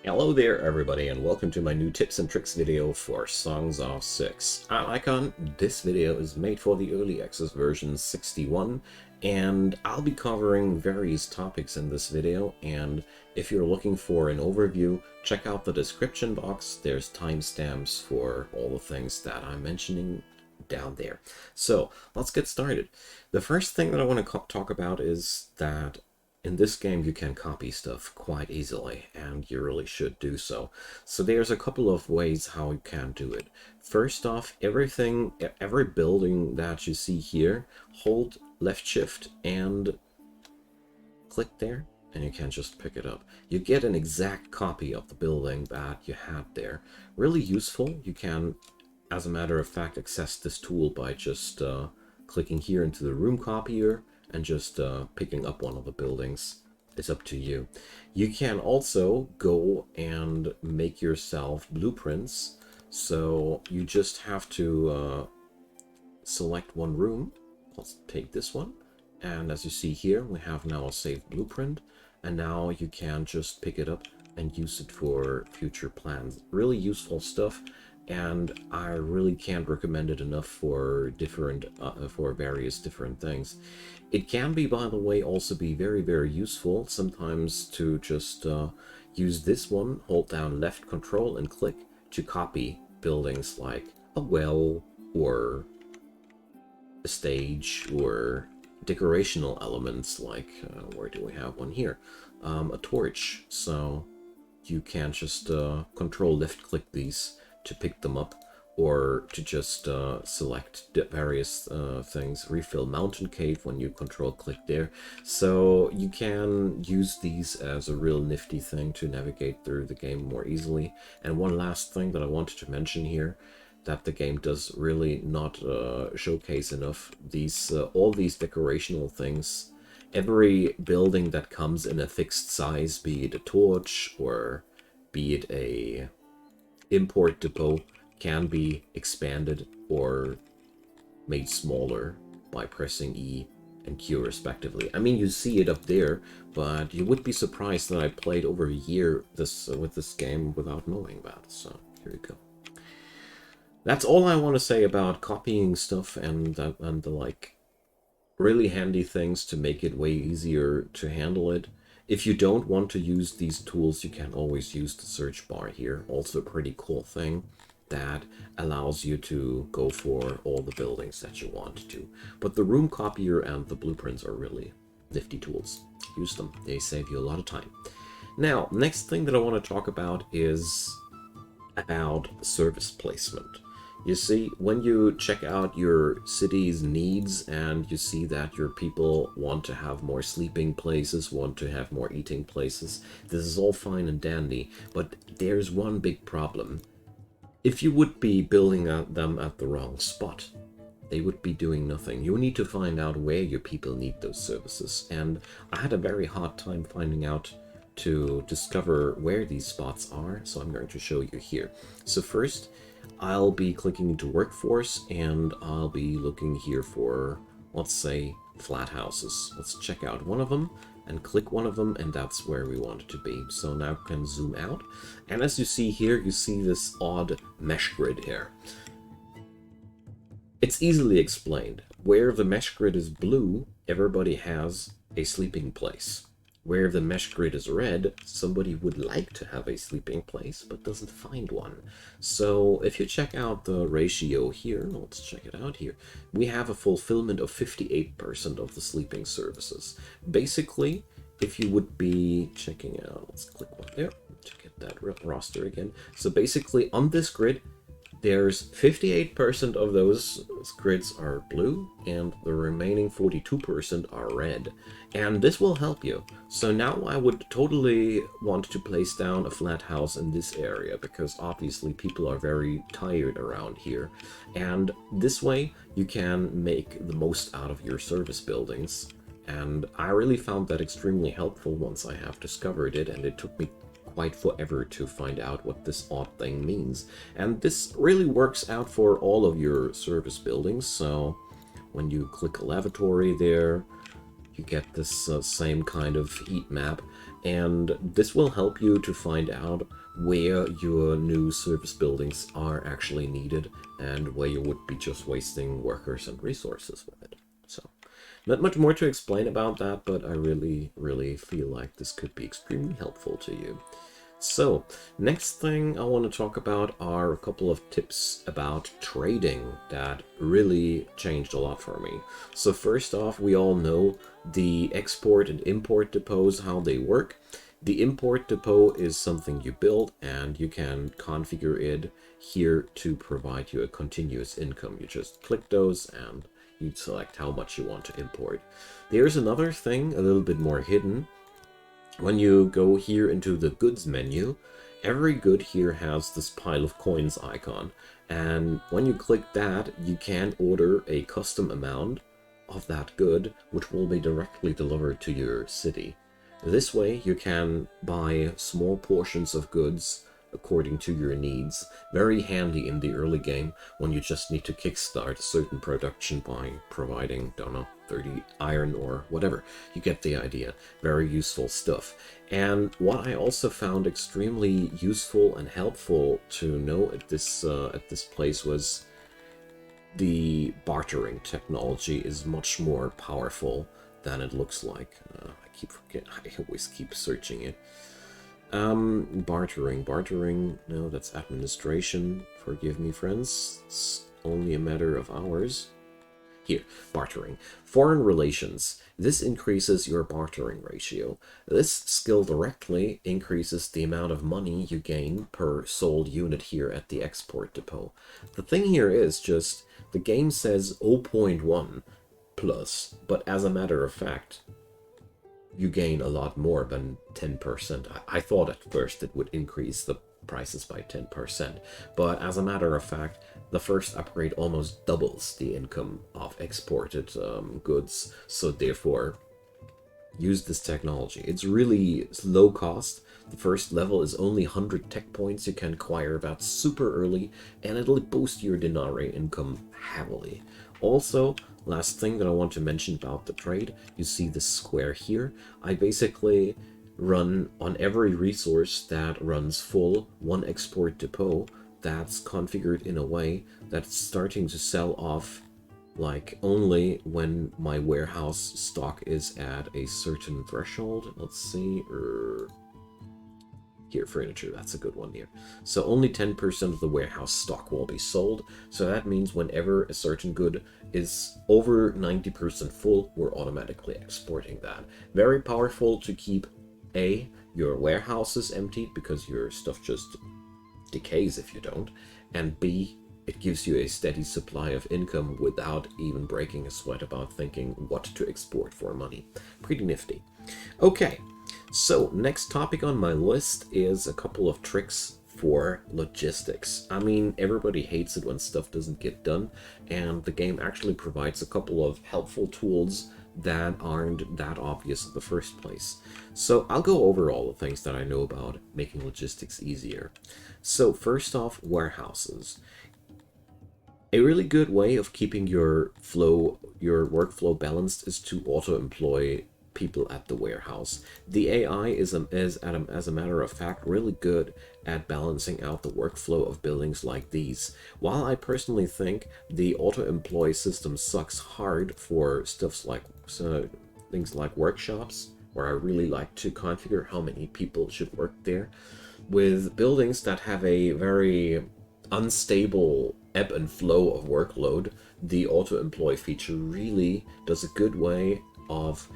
Hello there everybody and welcome to my new tips and tricks video for Songs of Syx. I'm Icon. This video is made for the early access version 61 and I'll be covering various topics in this video, and if you're looking for an overview, check out the description box. There's timestamps for all the things that I'm mentioning down there. So let's get started. The first thing that I want to talk about is that in this game you can copy stuff quite easily, and you really should do so. So there's a couple of ways how you can do it. First off, every building that you see here, hold left shift and click there, and you can just pick it up. You get an exact copy of the building that you had there. Really useful. You can, as a matter of fact, access this tool by just clicking here into the room copier and just picking up one of the buildings. It's up to you. You can also go and make yourself blueprints. So you just have to select one room. Let's take this one. And as you see here, we have now a saved blueprint. And now you can just pick it up and use it for future plans. Really useful stuff. And I really can't recommend it enough for various different things. It can be, by the way, also be very useful sometimes to just use this one, hold down left control and click to copy buildings like a well or a stage or decorational elements like where do we have one here? A torch. So you can just control left click these to pick them up, or to just select various things. Refill mountain cave when you control click there. So you can use these as a real nifty thing to navigate through the game more easily. And one last thing that I wanted to mention here that the game does really not showcase enough, all these decorational things. Every building that comes in a fixed size, be it a torch or be it a import depot, can be expanded or made smaller by pressing E and Q respectively. I mean, you see it up there, but you would be surprised that I played over a year with this game without knowing that. So here you go. That's all I want to say about copying stuff and the like really handy things to make it way easier to handle it. If you don't want to use these tools, you can always use the search bar here. Also a pretty cool thing that allows you to go for all the buildings that you want to. But the room copier and the blueprints are really nifty tools. Use them. They save you a lot of time. Now, next thing that I want to talk about is about service placement. You see, when you check out your city's needs and you see that your people want to have more sleeping places, want to have more eating places, this is all fine and dandy, but there's one big problem. If you would be building them at the wrong spot, they would be doing nothing. You need to find out where your people need those services, and I had a very hard time finding out to discover where these spots are, so I'm going to show you here. So first, I'll be clicking into workforce and I'll be looking here for, let's say, flat houses. Let's check out one of them and click one of them, and that's where we want it to be. So now I can zoom out, and as you see here, you see this odd mesh grid here. It's easily explained. Where the mesh grid is blue, everybody has a sleeping place. Where the mesh grid is red, somebody would like to have a sleeping place, but doesn't find one. So if you check out the ratio here, let's check it out here, we have a fulfillment of 58% of the sleeping services. Basically, if you would be checking out, let's click one there to get that roster again. So basically on this grid, there's 58% of those grids are blue, and the remaining 42% are red. And this will help you. So now I would totally want to place down a flat house in this area, because obviously people are very tired around here. And this way you can make the most out of your service buildings. And I really found that extremely helpful once I have discovered it, and it took me quite forever to find out what this odd thing means. And this really works out for all of your service buildings. So when you click a lavatory there, you get this same kind of heat map. And this will help you to find out where your new service buildings are actually needed and where you would be just wasting workers and resources with it. So, not much more to explain about that, but I really feel like this could be extremely helpful to you. So, next thing I want to talk about are a couple of tips about trading that really changed a lot for me. So first off, we all know the export and import depots, how they work. The import depot is something you build and you can configure it here to provide you a continuous income. You just click those and you select how much you want to import. There's another thing, a little bit more hidden. When you go here into the goods menu, every good here has this pile of coins icon. And when you click that, you can order a custom amount of that good, which will be directly delivered to your city. This way, you can buy small portions of goods according to your needs. Very handy in the early game when you just need to kickstart a certain production by providing, don't know, 30 iron or whatever. You get the idea. Very useful stuff. And what I also found extremely useful and helpful to know at this place was the bartering technology is much more powerful than it looks like. I keep forgetting. I always keep searching it. Bartering, no, that's administration. Forgive me, friends. It's only a matter of hours. Here, bartering. Foreign relations. This increases your bartering ratio. This skill directly increases the amount of money you gain per sold unit here at the export depot. The thing here is just, the game says 0.1 plus, but as a matter of fact, you gain a lot more than 10%. I thought at first it would increase the prices by 10%, but as a matter of fact, the first upgrade almost doubles the income of exported goods, so therefore use this technology. It's really low cost. The first level is only 100 tech points. You can acquire that super early, and it'll boost your denarii income heavily. Also, last thing that I want to mention about the trade, you see this square here. I basically run on every resource that runs full one export depot that's configured in a way that's starting to sell off like only when my warehouse stock is at a certain threshold. Let's see, here, furniture, that's a good one here. So only 10% of the warehouse stock will be sold. So that means whenever a certain good is over 90% full, we're automatically exporting that. Very powerful to keep your warehouses emptied, because your stuff just decays if you don't, and B, it gives you a steady supply of income without even breaking a sweat about thinking what to export for money. Pretty nifty. Okay, so next topic on my list is a couple of tricks for logistics. I mean, everybody hates it when stuff doesn't get done, and the game actually provides a couple of helpful tools that aren't that obvious in the first place. So I'll go over all the things that I know about making logistics easier. So first off, warehouses. A really good way of keeping your workflow balanced is to auto-employ people at the warehouse. The AI is as a matter of fact really good at balancing out the workflow of buildings like these. While I personally think the auto-employ system sucks hard for things like workshops, where I really like to configure how many people should work there, with buildings that have a very unstable ebb and flow of workload, the auto-employ feature really does a good way of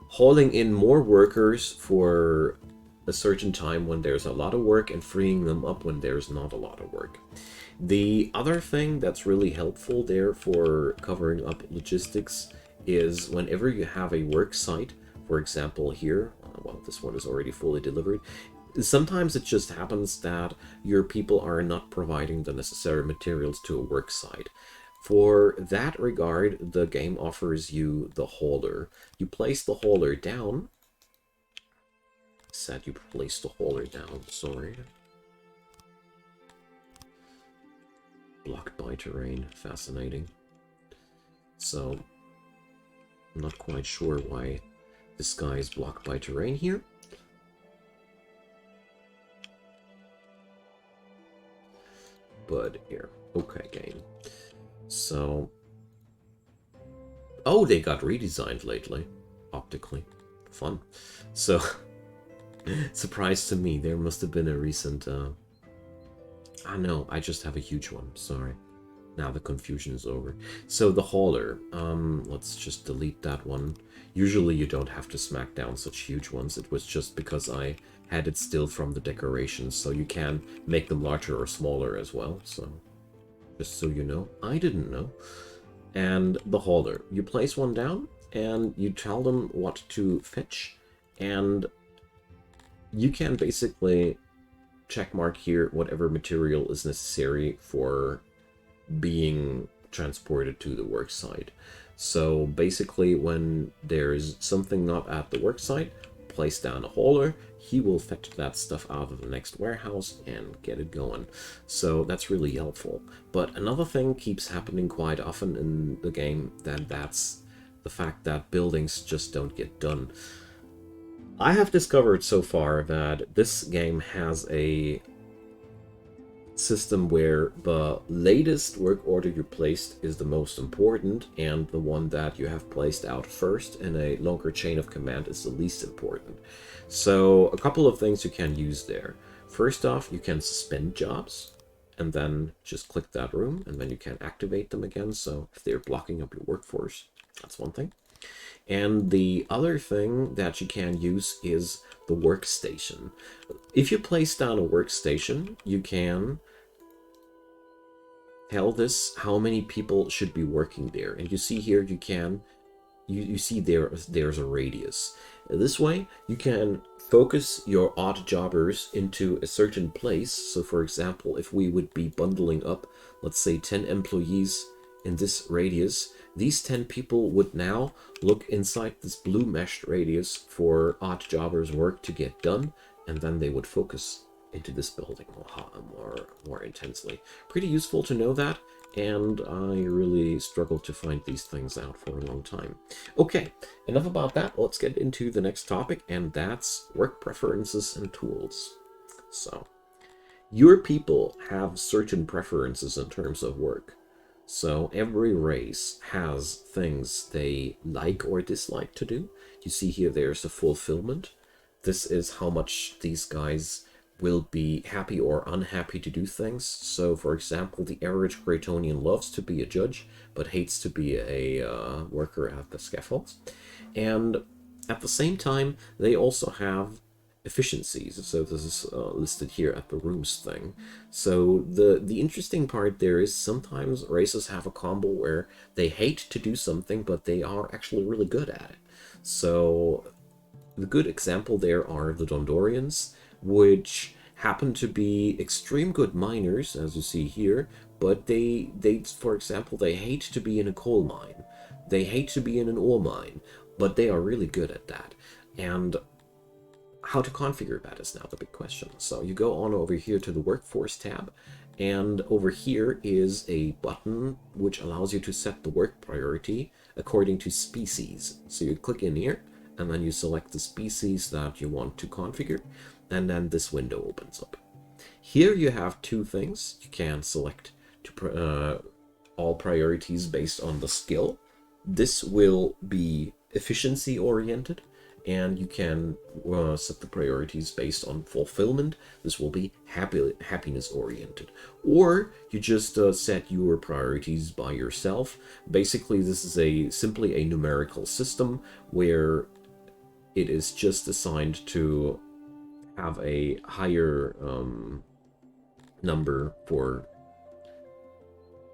hauling in more workers for a certain time when there's a lot of work and freeing them up when there's not a lot of work. The other thing that's really helpful there for covering up logistics is whenever you have a work site, for example here, well, this one is already fully delivered, sometimes it just happens that your people are not providing the necessary materials to a work site. For that regard, the game offers you the hauler. You place the hauler down. Sorry. Blocked by terrain. Fascinating. So, I'm not quite sure why this guy is blocked by terrain here. but here. Okay, game. So... Oh, they got redesigned lately. Optically. Fun. So... surprise to me. There must have been a recent... Ah, no, I just have a huge one. Sorry. Now the confusion is over. So the hauler. Let's just delete that one. Usually you don't have to smack down such huge ones. It was just because I had it still from the decorations. So you can make them larger or smaller as well. So just so you know. I didn't know. And the hauler. You place one down and you tell them what to fetch. And you can basically checkmark here whatever material is necessary for being transported to the work site. So basically when there's something not at the work site, place down a hauler, he will fetch that stuff out of the next warehouse and get it going. So that's really helpful. But another thing keeps happening quite often in the game, that's the fact that buildings just don't get done. I have discovered so far that this game has a system where the latest work order you placed is the most important, and the one that you have placed out first in a longer chain of command is the least important. So a couple of things you can use there. First off, you can suspend jobs and then just click that room, and then you can activate them again. So if they're blocking up your workforce, that's one thing. And the other thing that you can use is the workstation. If you place down a workstation, you can tell this how many people should be working there. And you see here, you see there's a radius. This way, you can focus your odd jobbers into a certain place. So for example, if we would be bundling up, let's say 10 employees in this radius, these 10 people would now look inside this blue meshed radius for odd jobbers' work to get done, and then they would focus into this building more intensely. Pretty useful to know that, and I really struggled to find these things out for a long time. Okay, enough about that. Let's get into the next topic, and that's work preferences and tools. So, your people have certain preferences in terms of work. So every race has things they like or dislike to do. You see here there's a fulfillment. This is how much these guys will be happy or unhappy to do things. So for example, the average Greatonian loves to be a judge, but hates to be a worker at the scaffolds. And at the same time, they also have efficiencies. So this is listed here at the rooms thing. So the interesting part there is sometimes races have a combo where they hate to do something, but they are actually really good at it. So the good example there are the Dondorians, which happen to be extreme good miners, as you see here, but they for example, they hate to be in a coal mine. They hate to be in an ore mine, but they are really good at that. And how to configure that is now the big question. So you go on over here to the Workforce tab, and over here is a button which allows you to set the work priority according to species. So you click in here, and then you select the species that you want to configure, and then this window opens up. Here you have two things. You can select all priorities based on the skill. This will be efficiency oriented, and you can set the priorities based on fulfillment. This will be happiness oriented. Or you just set your priorities by yourself. Basically, this is simply a numerical system where it is just assigned to have a higher number for,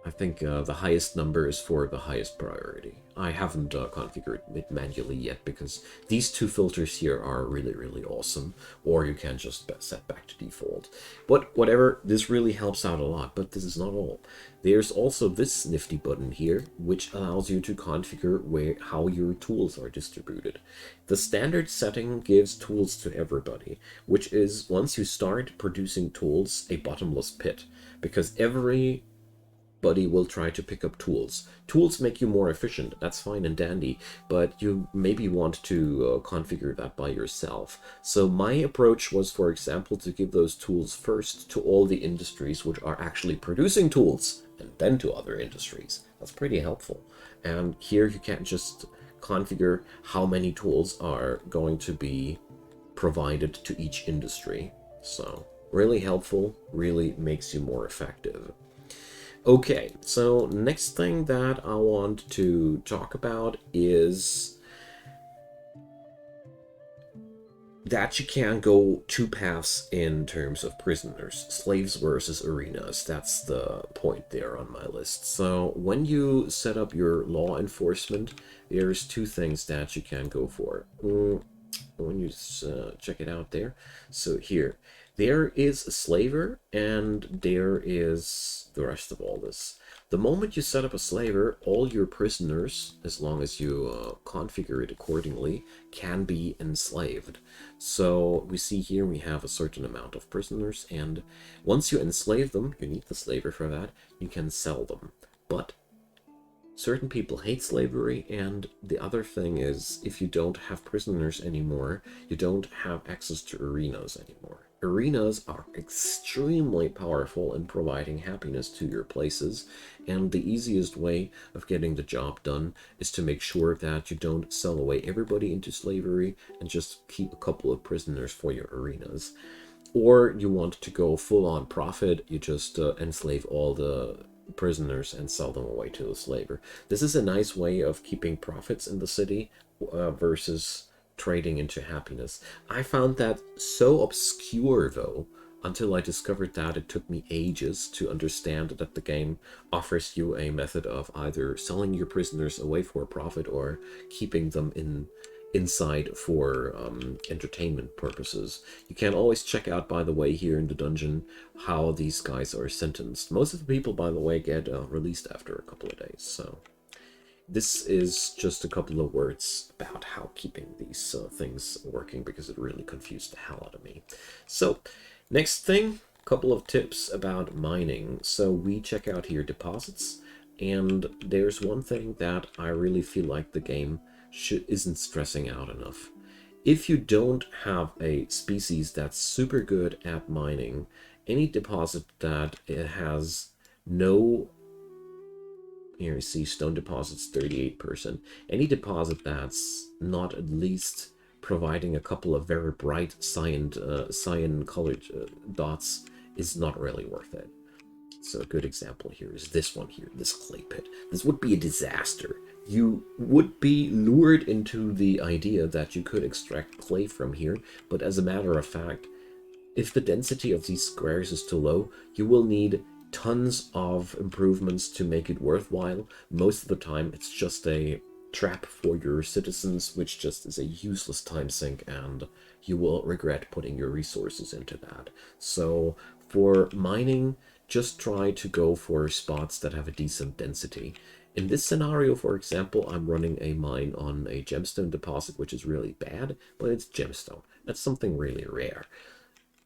I think the highest number is for the highest priority. I haven't configured it manually yet because these two filters here are really, really awesome. Or you can just set back to default. But whatever, this really helps out a lot, but this is not all. There's also this nifty button here, which allows you to configure how your tools are distributed. The standard setting gives tools to everybody, which is, once you start producing tools, a bottomless pit. Because every Buddy will try to pick up tools. Tools make you more efficient, that's fine and dandy, but you maybe want to configure that by yourself. So my approach was, for example, to give those tools first to all the industries which are actually producing tools, and then to other industries. That's pretty helpful. And here you can't just configure how many tools are going to be provided to each industry. So really helpful, really makes you more effective. Okay, so next thing that I want to talk about is that you can go two paths in terms of prisoners, slaves versus arenas. That's the point there on my list. So when you set up your law enforcement, there's two things that you can go for. When you check it out there. So here, there is a slaver and there is the rest of all this. The moment you set up a slaver, all your prisoners, as long as you configure it accordingly, can be enslaved. So we see here we have a certain amount of prisoners, and once you enslave them, you need the slaver for that, you can sell them. But certain people hate slavery, and the other thing is, if you don't have prisoners anymore, you don't have access to arenas anymore. Arenas are extremely powerful in providing happiness to your places, and the easiest way of getting the job done is to make sure that you don't sell away everybody into slavery and just keep a couple of prisoners for your arenas. Or you want to go full-on profit, you just enslave all the prisoners and sell them away to the slaver. This is a nice way of keeping profits in the city versus trading into happiness. I found that so obscure, though, until I discovered that it took me ages to understand that the game offers you a method of either selling your prisoners away for a profit or keeping them inside for entertainment purposes. You can always check out, by the way, here in the dungeon, how these guys are sentenced. Most of the people, by the way, get released after a couple of days. So this is just a couple of words about how keeping these things working, because it really confused the hell out of me. So next thing, a couple of tips about mining. So we check out here deposits, and there's one thing that I really feel like the game isn't stressing out enough. If you don't have a species that's super good at mining, any deposit that it has no, here you see stone deposits 38%, any deposit that's not at least providing a couple of very bright cyan colored dots is not really worth it. So a good example here is this one here, this clay pit. This would be a disaster. You would be lured into the idea that you could extract clay from here, but as a matter of fact, if the density of these squares is too low, you will need tons of improvements to make it worthwhile. Most of the time, it's just a trap for your citizens, which just is a useless time sink, and you will regret putting your resources into that. So for mining, just try to go for spots that have a decent density. In this scenario, for example, I'm running a mine on a gemstone deposit, which is really bad, but it's gemstone. That's something really rare.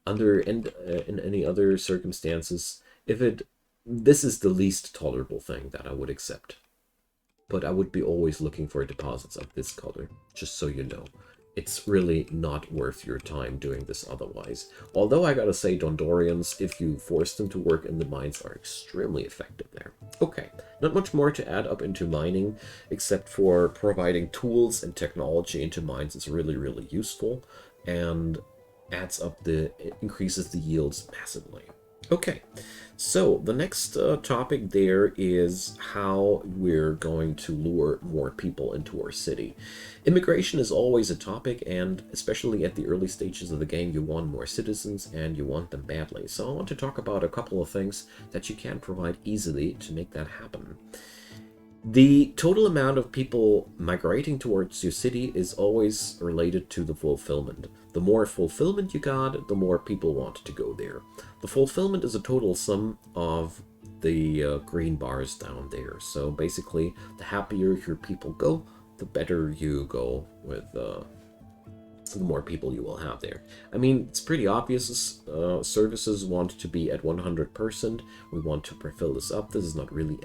In any other circumstances, this is the least tolerable thing that I would accept. But I would be always looking for deposits of this color, just so you know. It's really not worth your time doing this otherwise. Although I gotta say, Dondorians, if you force them to work in the mines, are extremely effective there. Okay, not much more to add up into mining, except for providing tools and technology into mines is really, really useful, and increases the yields massively. Okay, so the next topic there is how we're going to lure more people into our city. Immigration is always a topic, and especially at the early stages of the game, you want more citizens and you want them badly. So I want to talk about a couple of things that you can provide easily to make that happen. The total amount of people migrating towards your city is always related to the fulfillment. The more fulfillment you got, the more people want to go there. The fulfillment is a total sum of the green bars down there. So basically, the happier your people go, the better you go with the more people you will have there. I mean, it's pretty obvious. Services want to be at 100%. We want to fill this up. This is not really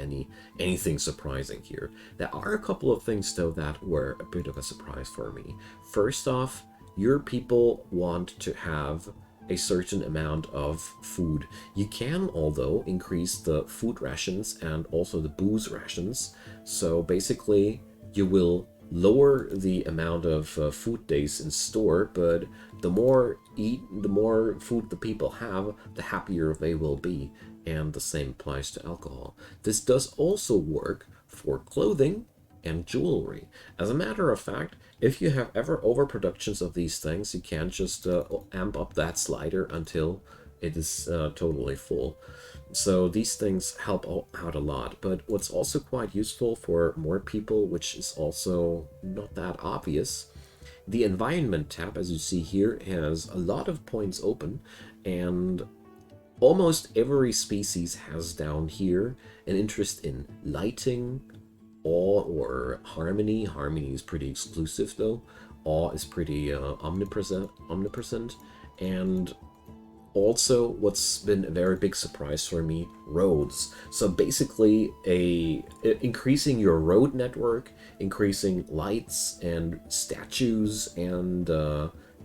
anything surprising here. There are a couple of things, though, that were a bit of a surprise for me. First off, your people want to have a certain amount of food. You can, although, increase the food rations and also the booze rations. So basically, you will lower the amount of food days in store, but the more food the people have, the happier they will be, and the same applies to alcohol. This does also work for clothing and jewelry. As a matter of fact, if you have ever overproductions of these things, you can just amp up that slider until it is totally full. So these things help out a lot. But what's also quite useful for more people, which is also not that obvious, the environment tab, as you see here, has a lot of points open, and almost every species has down here an interest in lighting, awe, or harmony. Harmony is pretty exclusive, though. Awe is pretty omnipresent, and also, what's been a very big surprise for me, roads. So basically, increasing your road network, increasing lights and statues and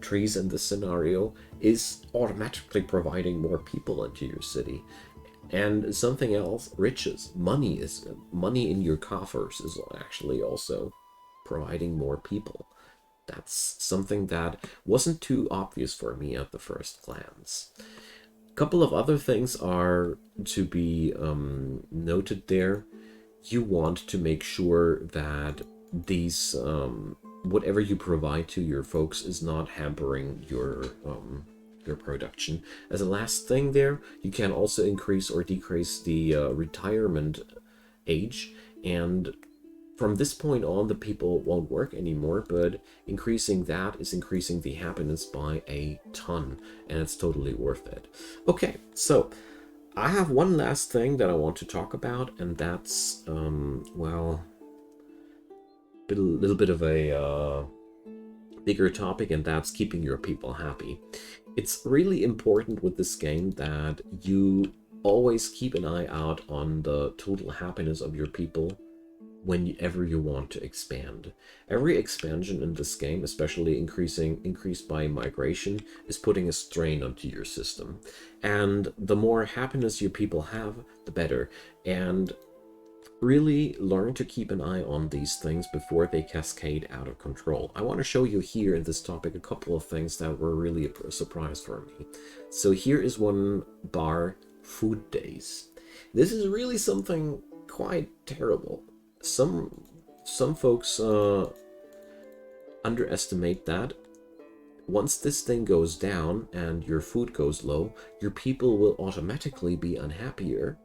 trees in the scenario is automatically providing more people into your city. And something else, riches, money in your coffers is actually also providing more people. That's something that wasn't too obvious for me at the first glance. A couple of other things are to be noted there. You want to make sure that these whatever you provide to your folks is not hampering your production. As a last thing there, you can also increase or decrease the retirement age, and from this point on, the people won't work anymore, but increasing that is increasing the happiness by a ton, and it's totally worth it. Okay, so I have one last thing that I want to talk about, and that's, well, a little bit of a bigger topic, and that's keeping your people happy. It's really important with this game that you always keep an eye out on the total happiness of your people whenever you want to expand. Every expansion in this game, especially increased by migration, is putting a strain onto your system. And the more happiness your people have, the better. And really learn to keep an eye on these things before they cascade out of control. I want to show you here in this topic a couple of things that were really a surprise for me. So here is one bar, food days. This is really something quite terrible. Some folks underestimate that. Once this thing goes down and your food goes low, your people will automatically be unhappier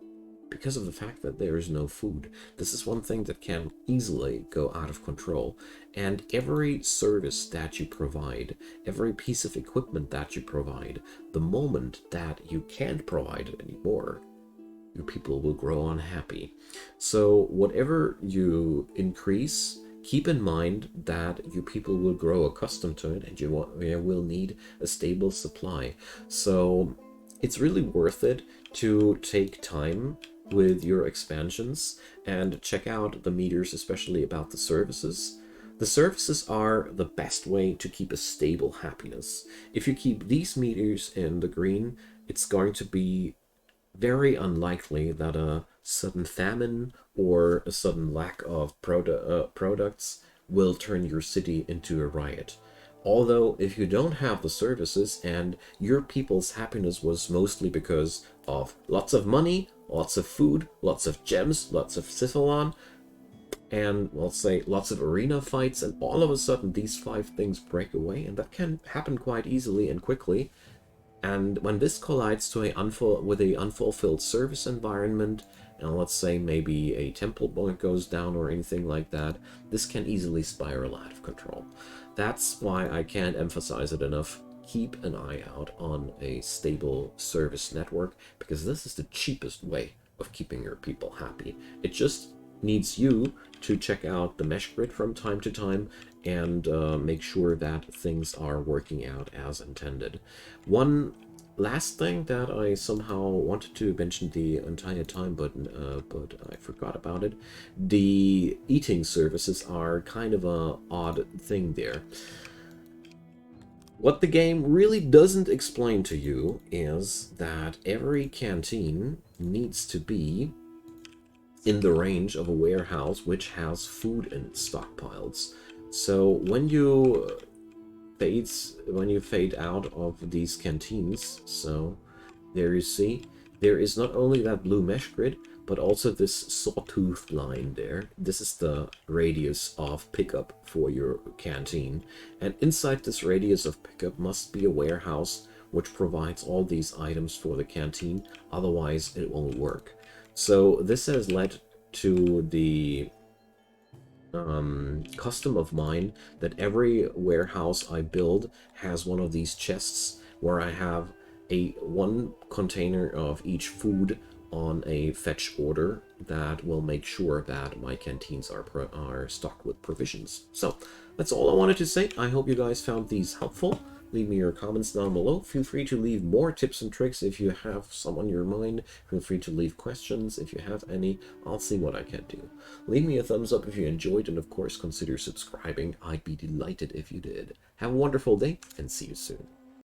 because of the fact that there is no food. This is one thing that can easily go out of control. And every service that you provide, every piece of equipment that you provide, the moment that you can't provide it anymore, your people will grow unhappy. So whatever you increase, keep in mind that your people will grow accustomed to it, and you will need a stable supply. So it's really worth it to take time with your expansions and check out the meters, especially about the services. The services are the best way to keep a stable happiness. If you keep these meters in the green, it's going to be very unlikely that a sudden famine or a sudden lack of products will turn your city into a riot. Although, if you don't have the services and your people's happiness was mostly because of lots of money, lots of food, lots of gems, lots of Scythalon, and let's say lots of arena fights, and all of a sudden these 5 things break away, and that can happen quite easily and quickly. And when this collides to with a unfulfilled service environment, and let's say maybe a temple point goes down or anything like that, this can easily spiral out of control. That's why I can't emphasize it enough. Keep an eye out on a stable service network, because this is the cheapest way of keeping your people happy. It just needs you to check out the mesh grid from time to time and make sure that things are working out as intended. One last thing that I somehow wanted to mention the entire time, but I forgot about it. The eating services are kind of a odd thing there. What the game really doesn't explain to you is that every canteen needs to be in the range of a warehouse which has food in its stockpiles. So when you fade out of these canteens, so there you see, there is not only that blue mesh grid, but also this sawtooth line there. This is the radius of pickup for your canteen. And inside this radius of pickup must be a warehouse which provides all these items for the canteen, otherwise it won't work. So this has led to the custom of mine that every warehouse I build has one of these chests where I have one container of each food on a fetch order that will make sure that my canteens are stocked with provisions. So that's all I wanted to say. I hope you guys found these helpful. Leave me your comments down below. Feel free to leave more tips and tricks if you have some on your mind. Feel free to leave questions if you have any. I'll see what I can do. Leave me a thumbs up if you enjoyed, and of course consider subscribing. I'd be delighted if you did. Have a wonderful day, and see you soon.